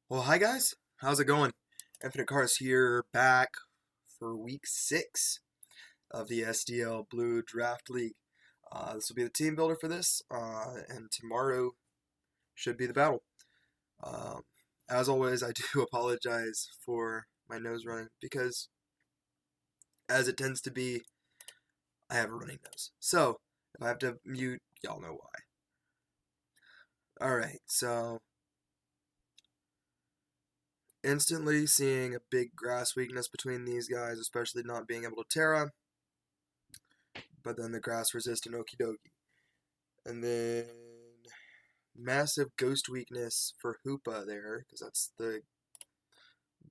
Well, hi guys. How's it going? Infinite Cars here, back for week 6 of the SDL Blue Draft League. This will be the team builder for this, and tomorrow should be the battle. Um, as always, I do apologize for my nose running because, as it tends to be, I have a running nose. So, if I have to mute, y'all know why. Alright, so instantly seeing a big grass weakness between these guys, especially not being able to Terra, but then the grass resistant Okie dokie. And then massive ghost weakness for Hoopa there, because that's the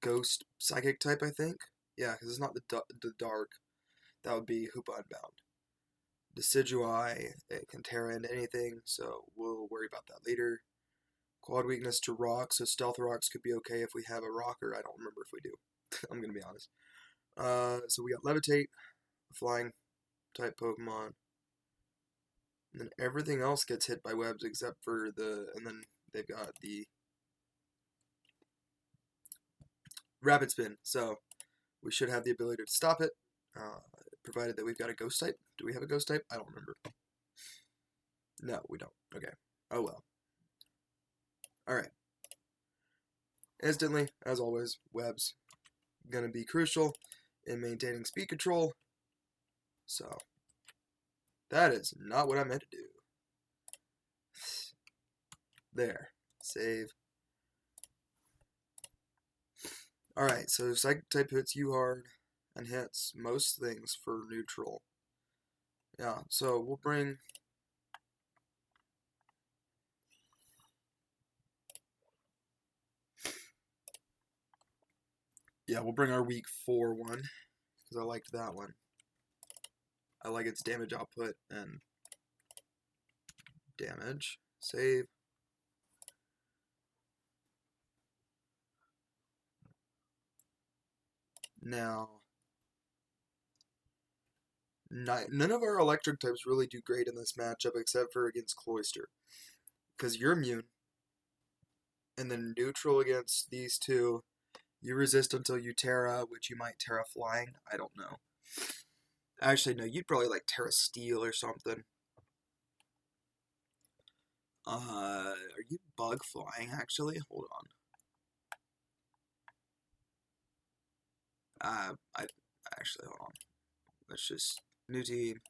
ghost psychic type, I think. Yeah, because it's not the dark. That would be Hoopa Unbound. Decidueye, it can Terra into anything, so we'll worry about that later. Quad weakness to rocks, so stealth rocks could be okay if we have a rocker. I don't remember if we do. I'm going to be honest. So we got levitate, flying type Pokemon. And then everything else gets hit by webs except for and then they've got the rapid spin. So we should have the ability to stop it, provided that we've got a ghost type. Do we have a ghost type? I don't remember. No, we don't. Okay. Oh well. Alright. Instantly, as always, webs gonna be crucial in maintaining speed control. So that is not what I meant to do. There. Save. Alright, so Psychic type hits you hard and hits most things for neutral. Yeah, so we'll bring... Yeah, we'll bring our week 4 one, because I liked that one. I like its damage output and damage. Save. Now, none of our electric types really do great in this matchup except for against Cloyster. Because you're immune. And then neutral against these two. You resist until you Terra, which you might Terra flying. I don't know. Actually, no, you'd probably like Terra Steel or something. Are you bug flying actually? Hold on. I actually, hold on. Let's just new team.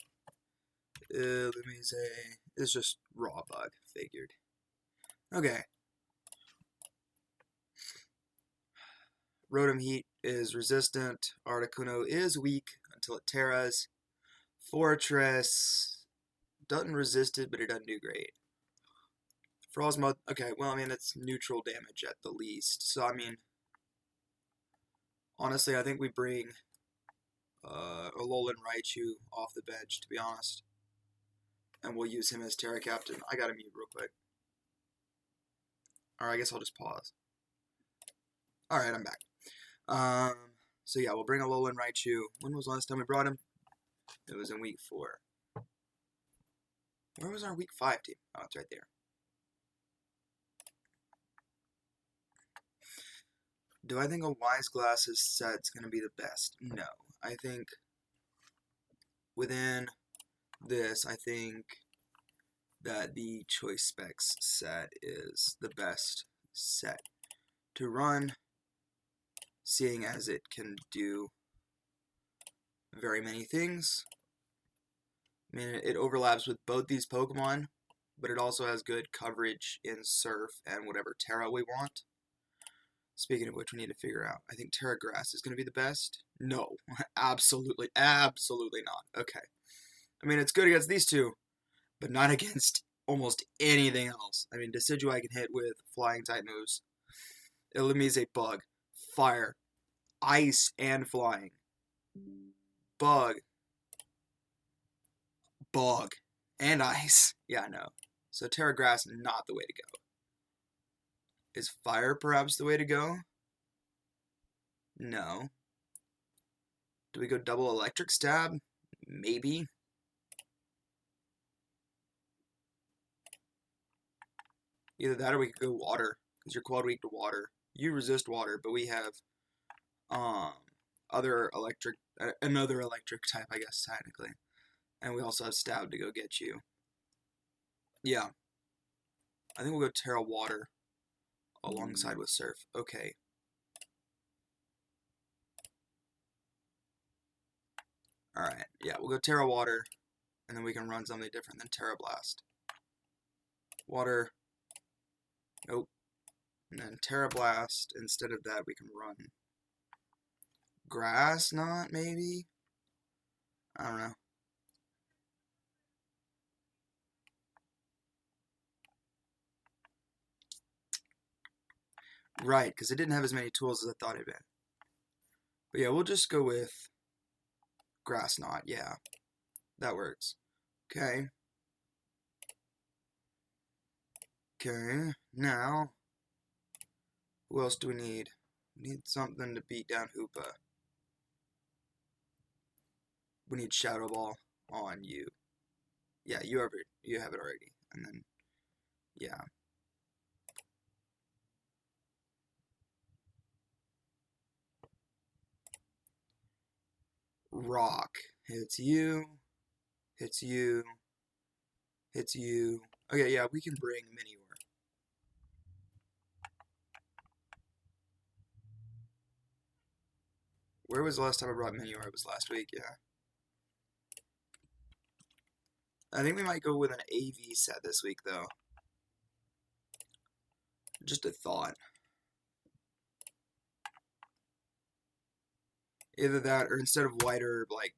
Let me say it's just raw bug. Figured. Okay. Rotom Heat is resistant. Articuno is weak until it Terras. Fortress doesn't resist it, but it doesn't do great. Frostmoth, okay, well, I mean, it's neutral damage at the least. So, I mean, honestly, I think we bring Alolan Raichu off the bench, to be honest. And we'll use him as Terra Captain. I gotta mute real quick. Or I guess I'll just pause. Alright, I'm back. So yeah, we'll bring Alolan Raichu. When was the last time we brought him? It was in week 4. Where was our week 5 team? Oh, it's right there. Do I think a Wise Glasses set's going to be the best? No. I think within this, I think that the Choice Specs set is the best set to run, seeing as it can do very many things. I mean, it overlaps with both these Pokemon, but it also has good coverage in Surf and whatever Terra we want. Speaking of which, we need to figure out. I think Terra Grass is going to be the best. No, absolutely not. Okay. I mean, it's good against these two, but not against almost anything else. I mean, Decidueye can hit with flying type moves. Illumise Bug, Fire, Ice, and Flying. Bug, and Ice. Yeah, no. So Terra Grass, not the way to go. Is Fire perhaps the way to go? No. Do we go double Electric Stab? Maybe. Either that or we could go Water, because you're quad weak to Water. you resist water, but we have another electric type, I guess, technically. And we also have stab to go get you. Yeah. I think we'll go Terra Water alongside with Surf. Okay. Alright, yeah, we'll go Terra Water, and then we can run something different than Terra Blast. Water. Nope. And then Terra Blast. Instead of that, we can run Grass Knot, maybe? I don't know. Right, because it didn't have as many tools as I thought it did. But yeah, we'll just go with Grass Knot. Yeah, that works. Okay. Okay, now, who else do we need? We need something to beat down Hoopa. We need Shadow Ball on you. Yeah, you have it already. And then, yeah. Rock. Hits you. Hits you. Hits you. Okay, yeah, we can bring Minior. Where was the last time I brought Minior? It was last week, yeah. I think we might go with an AV set this week, though. Just a thought. Either that, or instead of White Herb, like,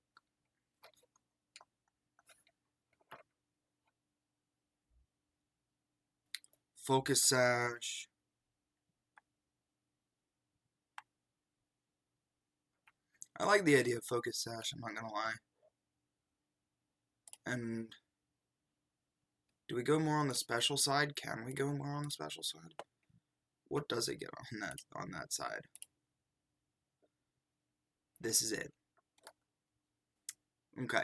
Focus Sash. I like the idea of Focus Sash, I'm not gonna lie. And do we go more on the special side? Can we go more on the special side? What does it get on that side? This is it. Okay.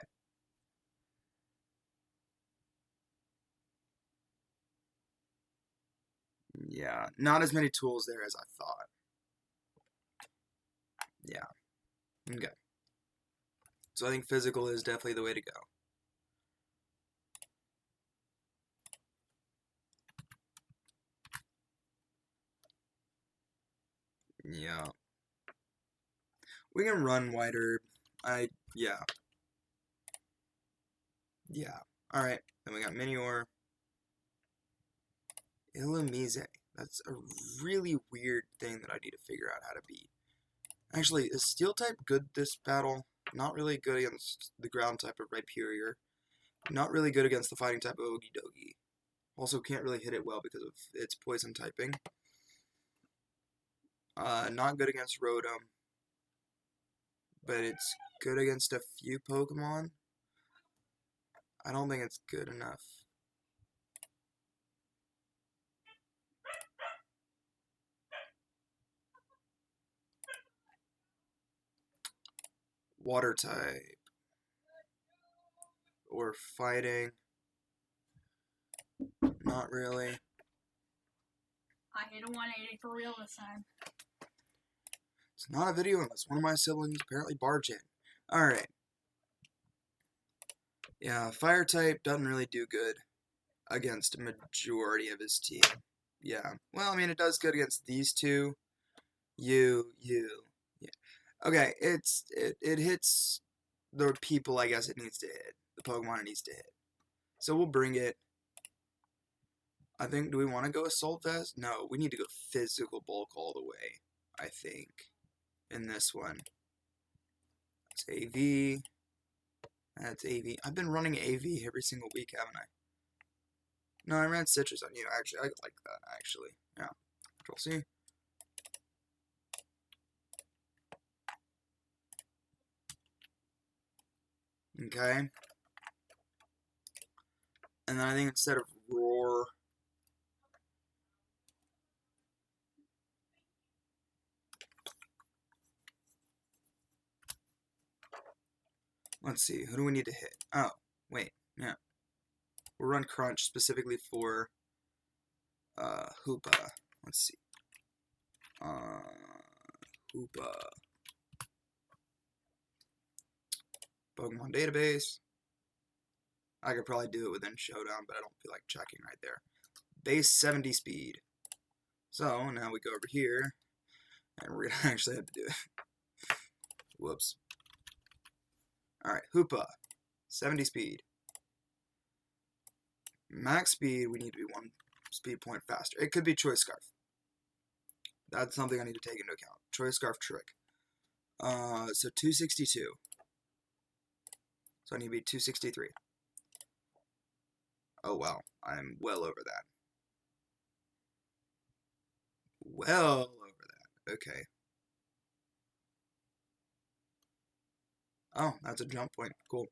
Yeah, not as many tools there as I thought. Yeah. Okay. So I think physical is definitely the way to go. Yeah. We can run White Herb. Yeah. Yeah. Alright. Then we got Minior. Illumise. That's a really weird thing that I need to figure out how to beat. Actually, is Steel type good this battle? Not really good against the ground type of Rhyperior. Not really good against the fighting type of Okidogi. Also can't really hit it well because of its poison typing. Not good against Rotom. But it's good against a few Pokemon. I don't think it's good enough. Water type. Or fighting. Not really. I hit a 180 for real this time. It's not a video unless one of my siblings apparently barge in. Alright. Yeah, fire type doesn't really do good against a majority of his team. Yeah. Well, I mean, it does good against these two. Yeah. Okay, it hits the people I guess it needs to hit. The Pokemon it needs to hit. So we'll bring it. I think, do we want to go Assault Vest? No, we need to go Physical Bulk all the way, I think, in this one. It's AV. That's AV. I've been running AV every single week, haven't I? No, I ran Citrus on you, actually. I like that, actually. Yeah. Control C. Okay. And then I think instead of Roar... Let's see, who do we need to hit? Oh, wait, yeah. We'll run Crunch specifically for Hoopa. Let's see. Hoopa. Pokemon database. I could probably do it within Showdown, but I don't feel like checking right there. Base 70 speed. So now we go over here, and we're gonna actually have to do it. Whoops. Alright, Hoopa. 70 speed. Max speed, we need to be 1 speed point faster. It could be Choice Scarf. That's something I need to take into account. Choice Scarf trick. So 262. So I need to be 263. Oh wow, I'm well over that. Well over that. Okay. Oh, that's a jump point. Cool.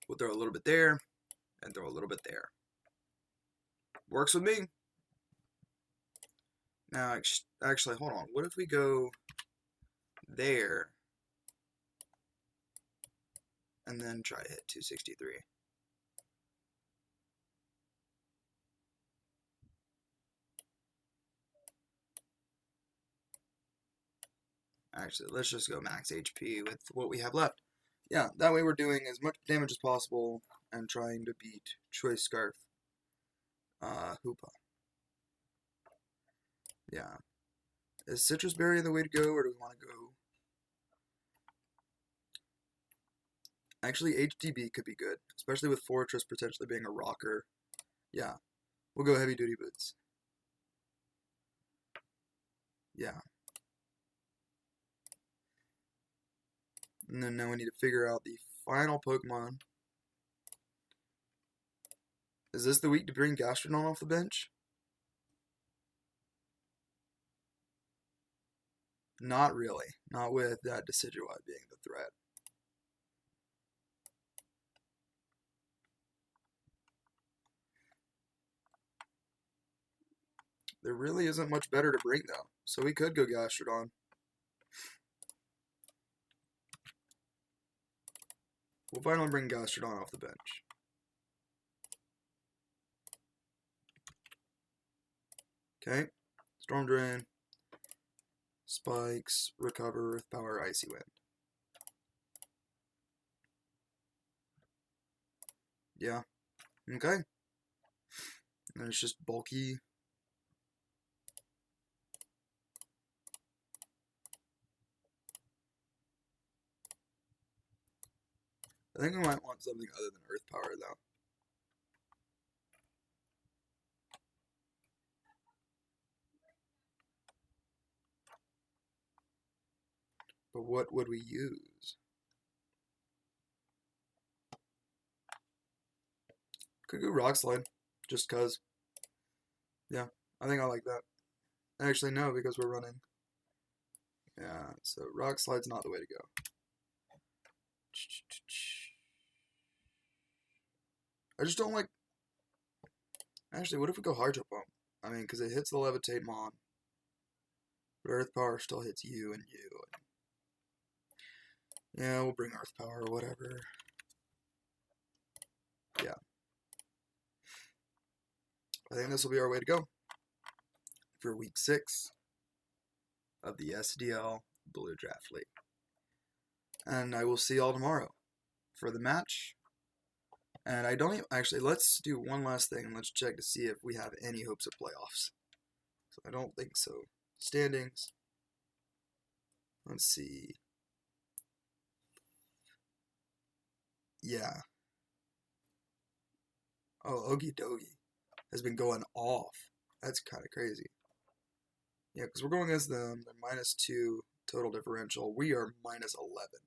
We'll throw a little bit there, and throw a little bit there. Works with me. Now, actually, hold on. What if we go there, and then try to hit 263? Actually, let's just go max HP with what we have left. Yeah, that way we're doing as much damage as possible and trying to beat Choice Scarf Hoopa. Yeah. Is Citrus Berry the way to go, or do we want to go? Actually, HDB could be good, especially with Fortress potentially being a rocker. Yeah. We'll go Heavy Duty Boots. Yeah. And then now we need to figure out the final Pokemon. Is this the week to bring Gastrodon off the bench? Not really. Not with that Decidueye being the threat. There really isn't much better to bring though, so we could go Gastrodon. We'll finally bring Gastrodon off the bench. Okay, Storm Drain, Spikes, Recover, Earth Power, Icy Wind. Yeah, okay. And it's just bulky. I think we might want something other than Earth Power though. But what would we use? Could go Rock Slide, just cause. Yeah, I think I like that. Actually, no, because we're running. Yeah, so Rock Slide's not the way to go. I just don't like. Actually, what if we go Hydro Pump? I mean, because it hits the Levitate Mon, but Earth Power still hits you and you. Yeah, we'll bring Earth Power or whatever. Yeah. I think this will be our way to go for week 6 of the SDL Blue Draft League. And I will see y'all tomorrow for the match. And I don't even, actually, let's do one last thing and let's check to see if we have any hopes of playoffs. So I don't think so. Standings. Let's see. Yeah. Oh, Okie Dokie has been going off. That's kind of crazy. Yeah, because we're going against them. They're -2 total differential. We are -11.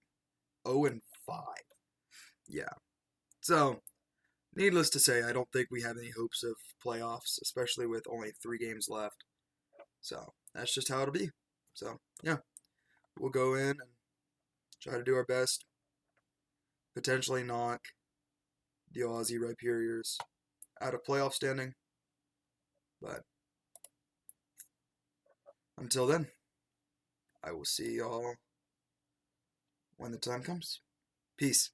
0-5. Yeah. So, needless to say, I don't think we have any hopes of playoffs, especially with only 3 games left. So, that's just how it'll be. So, yeah. We'll go in and try to do our best. Potentially knock the Aussie Rhyperiors out of playoff standing. But until then, I will see y'all when the time comes. Peace.